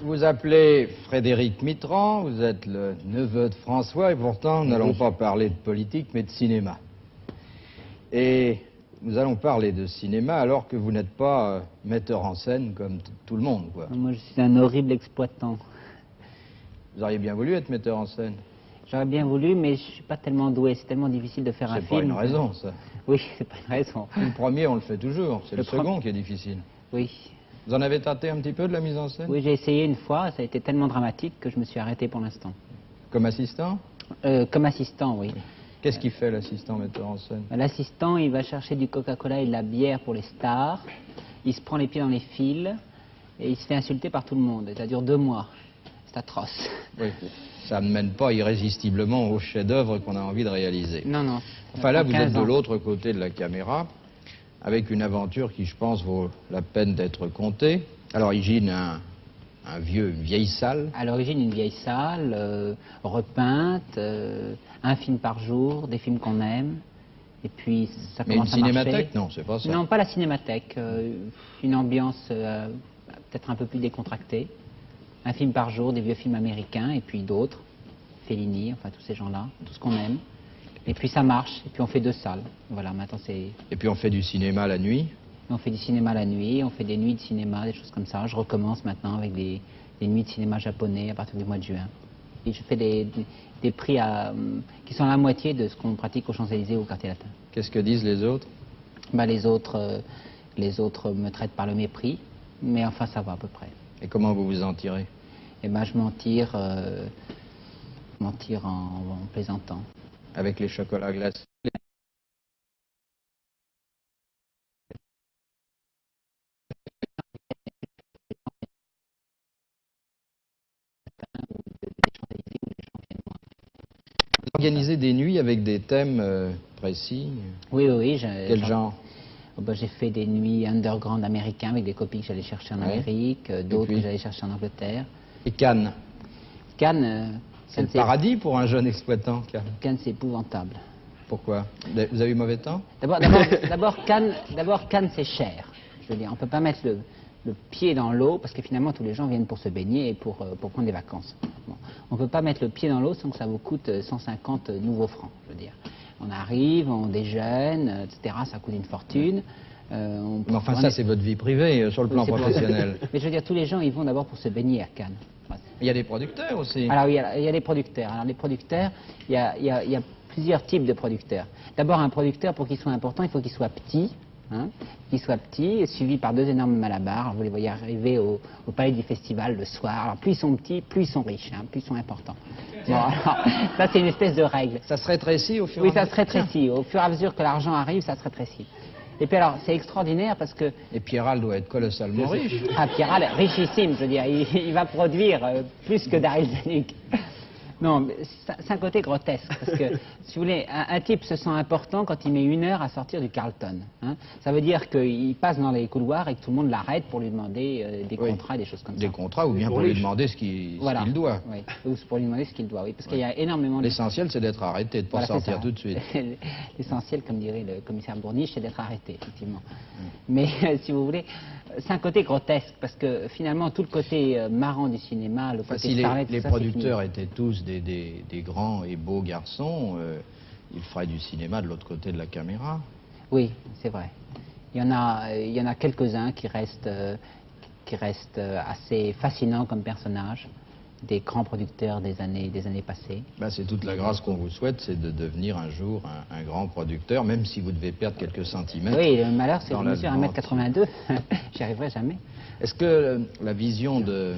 Vous appelez Frédéric Mitterrand, vous êtes le neveu de François, et pourtant nous n'allons pas parler de politique, mais de cinéma. Et nous allons parler de cinéma alors que vous n'êtes pas metteur en scène comme tout le monde, quoi. Moi, je suis un horrible exploitant. Vous auriez bien voulu être metteur en scène. J'aurais bien voulu, mais je suis pas tellement doué. C'est tellement difficile de faire un film. C'est pas une raison, ça. Oui, c'est pas une raison. Le premier, on le fait toujours. C'est le second qui est difficile. Oui. Vous en avez tâté un petit peu de la mise en scène? Oui, j'ai essayé une fois. Ça a été tellement dramatique que je me suis arrêté pour l'instant. Comme assistant? Comme assistant, oui. Qu'est-ce qu'il fait, l'assistant metteur en scène? L'assistant, il va chercher du Coca-Cola et de la bière pour les stars. Il se prend les pieds dans les fils et il se fait insulter par tout le monde. Et ça dure 2 mois. C'est atroce. Oui. Ça ne mène pas irrésistiblement au chef-d'œuvre qu'on a envie de réaliser. Non, non. Enfin là, vous êtes de l'autre côté de la caméra, avec une aventure qui, je pense, vaut la peine d'être contée. À l'origine, une vieille salle. À l'origine, une vieille salle, repeinte, un film par jour, des films qu'on aime. Et puis, ça commence à marcher. Mais une cinémathèque, non, c'est pas ça. Non, pas la cinémathèque. Une ambiance peut-être un peu plus décontractée. Un film par jour, des vieux films américains, et puis d'autres. Fellini, enfin tous ces gens-là, tout ce qu'on aime. Et puis ça marche, et puis on fait 2 salles. Voilà, maintenant c'est... Et puis on fait du cinéma la nuit? On fait du cinéma la nuit, on fait des nuits de cinéma, des choses comme ça. Je recommence maintenant avec des nuits de cinéma japonais à partir du mois de juin. Et je fais des prix qui sont la moitié de ce qu'on pratique aux Champs-Élysées ou au Quartier Latin. Qu'est-ce que disent les autres? Les autres me traitent par le mépris, mais enfin ça va à peu près. Et comment vous vous en tirez? Eh ben, je m'en tire en plaisantant. Avec les chocolats glacés? Vous organisez des nuits avec des thèmes précis? Oui, oui. Quel genre? J'ai fait des nuits underground américains avec des copies que j'allais chercher en Amérique, d'autres que j'allais chercher en Angleterre. Et Cannes? Cannes... c'est le paradis pour un jeune exploitant, Cannes. Cannes, c'est épouvantable. Pourquoi? Vous avez eu mauvais temps? D'abord, Cannes, c'est cher. Je veux dire, on ne peut pas mettre le pied dans l'eau, parce que finalement, tous les gens viennent pour se baigner et pour prendre des vacances. Bon. On ne peut pas mettre le pied dans l'eau sans que ça vous coûte 150 nouveaux francs, je veux dire. On arrive, on déjeune, etc. Ça coûte une fortune. Mais enfin, ça, c'est votre vie privée, sur le plan professionnel. Mais je veux dire, tous les gens, ils vont d'abord pour se baigner à Cannes. Il y a des producteurs aussi. Alors, il y a des producteurs. Alors, les producteurs, il y a plusieurs types de producteurs. D'abord, un producteur, pour qu'il soit important, il faut qu'il soit petit. Qu'il soit petit, suivi par 2 énormes malabars. Alors, vous les voyez arriver au palais du festival le soir. Alors, plus ils sont petits, plus ils sont riches, plus ils sont importants. Bon, alors, ça, c'est une espèce de règle. Ça se rétrécit au fur et à mesure? Oui, ça se rétrécit. Au fur et à mesure que l'argent arrive, ça se rétrécit. Et puis alors, c'est extraordinaire parce que... Et Pierral doit être colossalement riche. Ah, Pierral, richissime, je veux dire. Il va produire plus que Daryl Zanuck. Non, c'est un côté grotesque, parce que, si vous voulez, un type se sent important quand il met 1 heure à sortir du Carlton. Ça veut dire qu'il passe dans les couloirs et que tout le monde l'arrête pour lui demander des contrats et des choses comme ça. Des contrats, ou bien pour lui demander ce qu'il doit. Oui, ou pour lui demander ce qu'il doit, oui, parce qu'il y a énormément de... L'essentiel, c'est d'être arrêté, de ne pas sortir tout de suite. L'essentiel, comme dirait le commissaire Bourniche, c'est d'être arrêté, effectivement. Mais, si vous voulez, c'est un côté grotesque, parce que, finalement, tout le côté marrant du cinéma, le côté starlet, si les producteurs étaient tous des grands et beaux garçons, ils feraient du cinéma de l'autre côté de la caméra. Oui, c'est vrai. Il y en a quelques-uns qui restent assez fascinants comme personnages, des grands producteurs des années passées. C'est toute la grâce qu'on vous souhaite, c'est de devenir un jour un grand producteur, même si vous devez perdre quelques centimètres. Oui, le malheur, c'est que je mesure 1m82, j'y arriverai jamais. Est-ce que la vision de